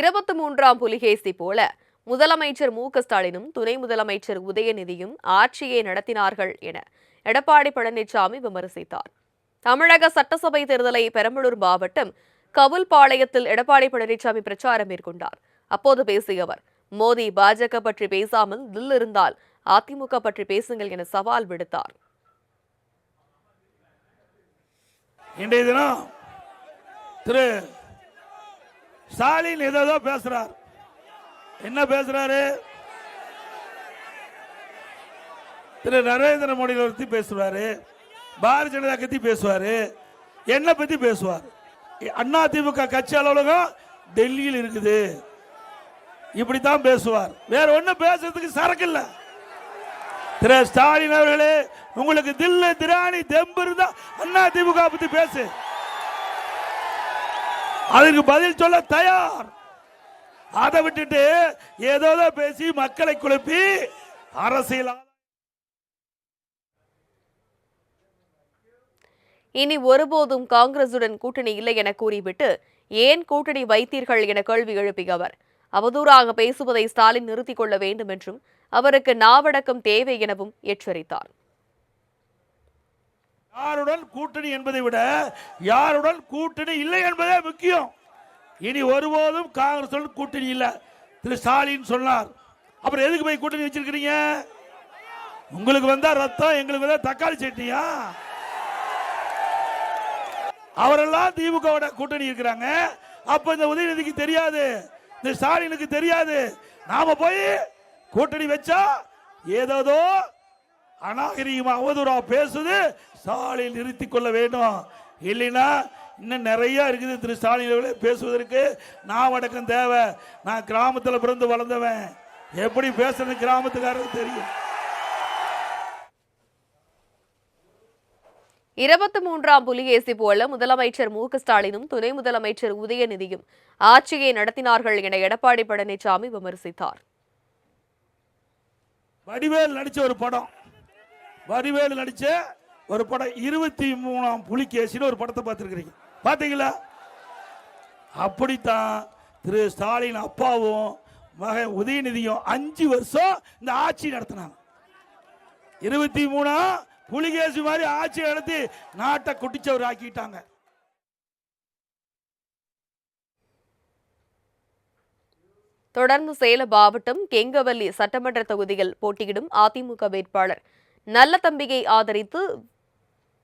23ஆம் புலிகேசி போல முதலமைச்சர் மு.க.ஸ்டாலினும் துணை முதலமைச்சர் உதயநிதியும் ஆட்சியை நடத்தினார்கள் என எடப்பாடி பழனிசாமி விமர்சித்தார். தமிழக சட்டசபை தேர்தலை பெரம்பலூர் மாவட்டம் கவுல்பாளையத்தில் எடப்பாடி பழனிசாமி பிரச்சாரம் மேற்கொண்டார். அப்போது பேசிய அவர், மோடி பாஜக பற்றி பேசாமல் தில் இருந்தால் அதிமுக பற்றி பேசுங்கள் என சவால் விடுத்தார். இன்றைய தினம் திரு ஸ்டாலின் ஏதோ பேசுறார். என்ன பேசுறாரு? திரு நரேந்திர மோடி பத்தி பேசுவாரு, பாரதிய ஜனதா பத்தி பேசுவாரு, என்ன பத்தி பேசுவார். அதிமுக கட்சி அலுவலகம் டெல்லியில் இருக்குது, இப்படித்தான் பேசுவார். வேற ஒண்ணு பேசுறதுக்கு சரக்கு இல்ல. திரு ஸ்டாலின் அவர்களே, உங்களுக்கு தில்லு திராணி தெம்பு இருந்தா அதிமுக பத்தி பேசு, அதற்கு பதில் சொல்ல தயார். அதை விட்டுட்டு ஏதோ பேசி மக்களை குழப்பி அரசியல். இனி ஒருபோதும் காங்கிரசுடன் கூட்டணி இல்லை என கூறிவிட்டு ஏன் கூட்டணி வைத்தீர்கள் என கேள்வி எழுப்பிய அவர், அவதூறாக பேசுவதை ஸ்டாலின் நிறுத்திக் கொள்ள வேண்டும் என்றும் அவருக்கு நாவடக்கம் தேவை எனவும் எச்சரித்தார். யாருடன் கூட்டணி என்பதை விட யாருடன் கூட்டணி இல்லை என்பதே முக்கியம். இனி ஒருபோதும் காங்கிரஸ் கூட்டணி இல்லை திரு ஸ்டாலின் சொன்னார். அப்புறம் எதுக்கு போய் கூட்டணி வச்சிருக்கீங்க? உங்களுக்கு வந்தா ரத்தம், எங்களுக்கு வந்தா தக்காளி சட்னியா? அவரெல்லாம் திமுக கூட்டணி இருக்கிறாங்க. அப்ப இந்த உதயநிதிக்கு தெரியாது, இந்த ஸ்டாலினுக்கு தெரியாது. நாம போய் கூட்டணி வச்சா ஏதோ அநாகரிகமா அவதூறா பேசுது, ஸ்டாலின் நிறுத்திக் கொள்ள வேண்டும். இல்லைன்னா இன்னும் நிறைய இருக்குது திரு ஸ்டாலின் பேசுவதற்கு. நான் வடக்கம் தேவை. நான் கிராமத்தில் பிறந்து வளர்ந்தவன், எப்படி பேசுறது கிராமத்துக்காரருக்கு தெரியும். 23ஆம் புலிகேசி போல முதலமைச்சர் மு.க.ஸ்டாலினும் துணை முதலமைச்சர் உதயநிதியும் ஆட்சியை நடத்தினார்கள் என எடப்பாடி பழனிசாமி விமர்சித்தார். வடிவேல் நடிச்ச ஒரு படம், 23ஆம் புலிகேசின்னு ஒரு படத்தை பார்த்திருக்கிறீங்க, பாத்தீங்களா? அப்படித்தான் திரு ஸ்டாலின் அப்பாவும் மகன் உதயநிதியும் 5 வருஷம் இந்த ஆட்சி நடத்தினாங்க. 23 புலிகேசி மாதிரி ஆட்சி நடத்தி நாட்டை குட்டிச்சவர் ஆக்கிட்டாங்க. தொடர்ந்து சேலம் மாவட்டம் கெங்கவல்லி சட்டமன்ற தொகுதியில் போட்டியிடும் அதிமுக வேட்பாளர் நல்லதம்பியை ஆதரித்து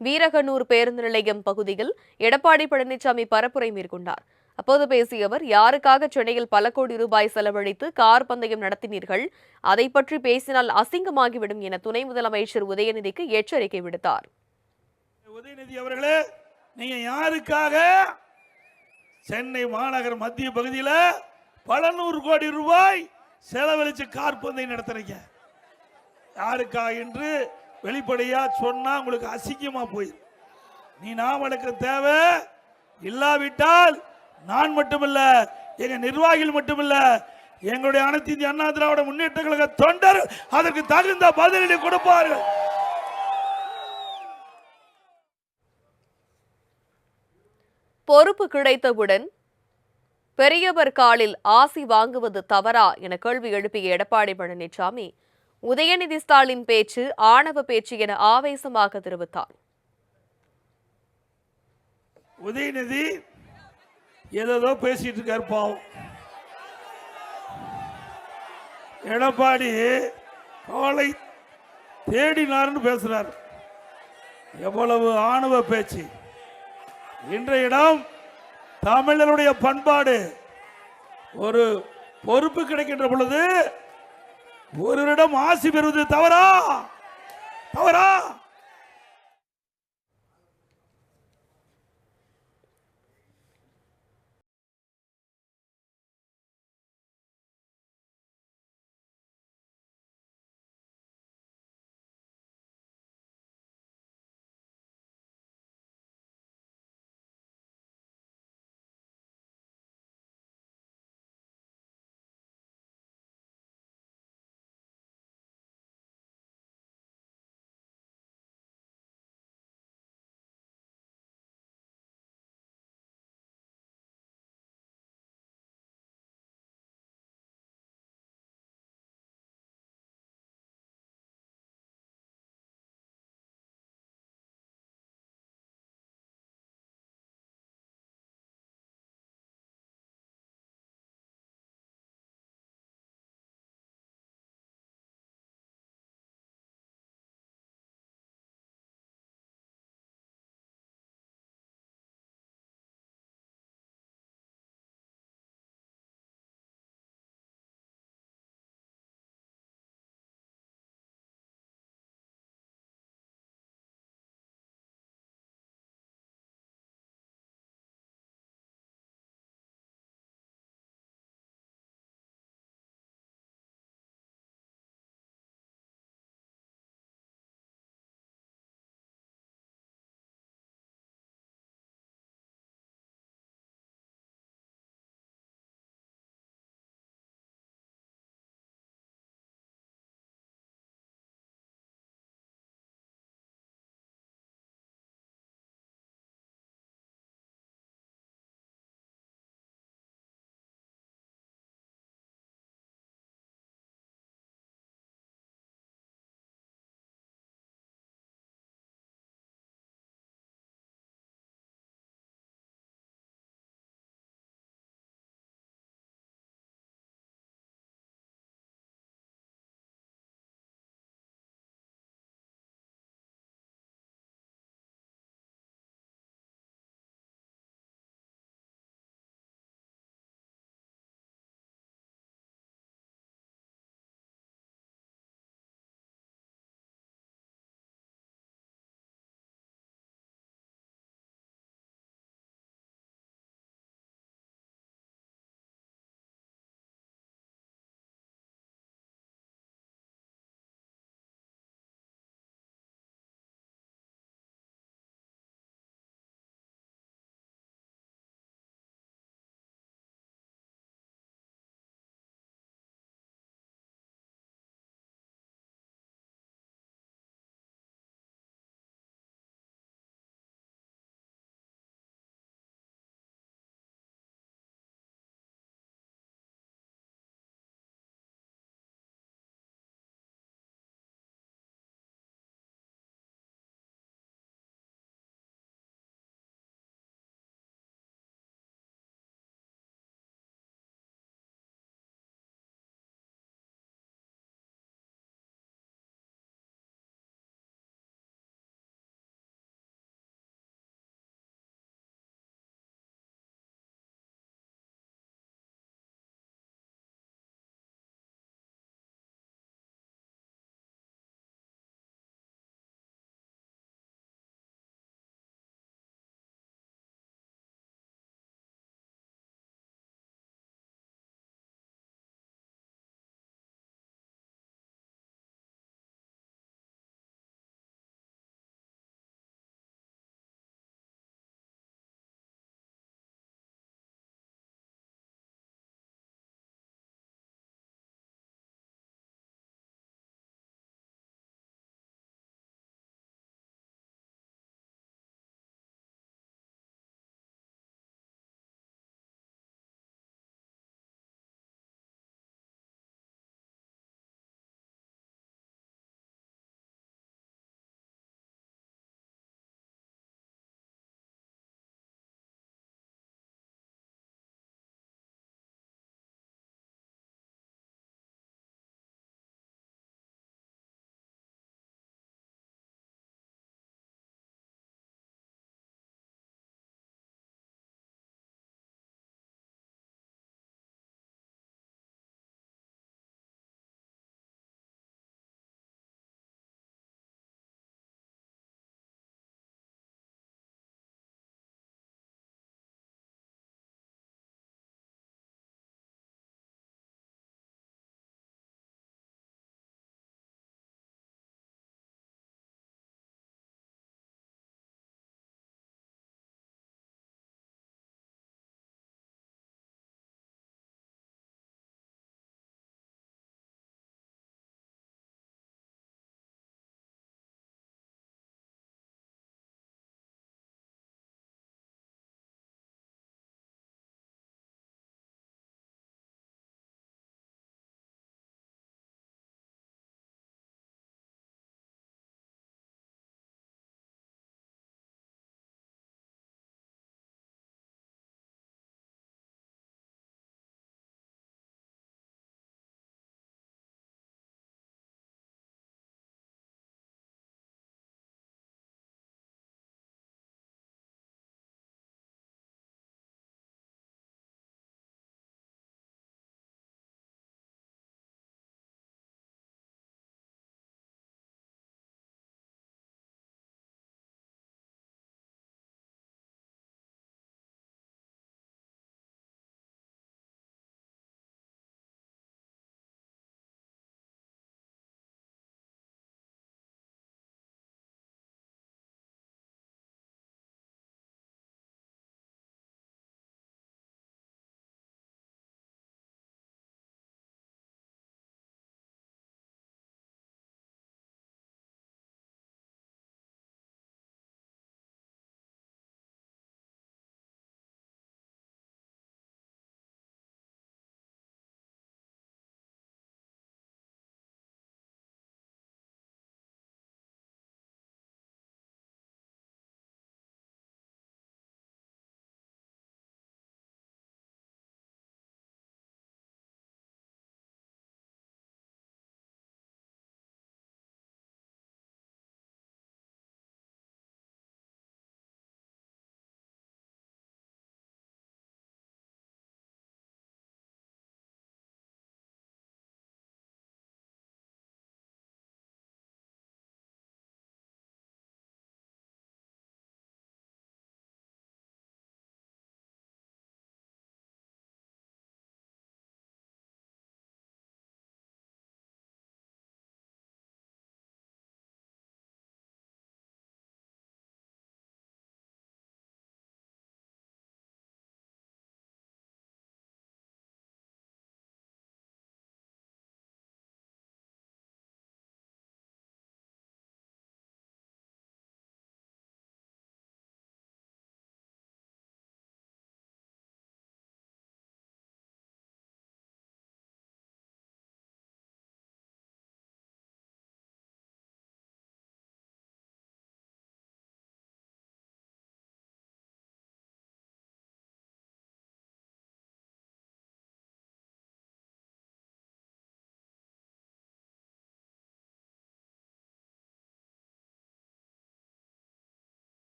வீரகனூர் பேருந்து நிலையம் பகுதியில் எடப்பாடி பழனிசாமி பரப்புரை மேற்கொண்டார். அப்போது பேசிய அவர், யாருக்காக சென்னையில் பல கோடி ரூபாய் செலவழித்து கார் பந்தயம் நடத்தினீர்கள்? அதை பற்றி பேசினால் அசிங்கமாகிவிடும் என துணை முதலமைச்சர் உதயநிதிக்கு எச்சரிக்கை விடுத்தார். உதயநிதி அவர்களே, நீங்க யாருக்காக சென்னை மாநகர மத்திய பகுதியில் பல 100 கோடி ரூபாய் செலவழிச்சு கார் பந்தயம் நடத்துறீங்க? யாருக்காக என்று வெளிப்படையா சொன்னா உங்களுக்கு அசிங்கமா போயிடும். நீ நாம் அடக்க தேவை. இல்லாவிட்டால் நான் மட்டுமல்ல, எங்க நிர்வாகிகள் மட்டுமல்ல, எங்களுடைய அனைத்து இந்திய அண்ணா திராவிட முன்னேற்ற கழக தொண்டர் அதற்கு தகுந்த பதிலடி கொடுப்பார்கள். பொறுப்பு கிடைத்தவுடன் பெரியவர் காலில் ஆசி வாங்குவது தவறா என கேள்வி எழுப்பிய எடப்பாடி பழனிசாமி, உதயநிதி ஸ்டாலின் பேச்சு ஆணவ பேச்சு என ஆவேசமாக தெரிவித்தார். உதயநிதி ஏதோ பேசிட்டு இருக்காரு பாவம். எடப்பாடி காலை தேடினார்னு பேசுறார். எவ்வளவு ஆணவ பேச்சு! இன்றைய இடம் தமிழருடைய பண்பாடு. ஒரு பொறுப்பு கிடைக்கின்ற பொழுது ஒருவரிடம் ஆசி பெறுவது தவறா?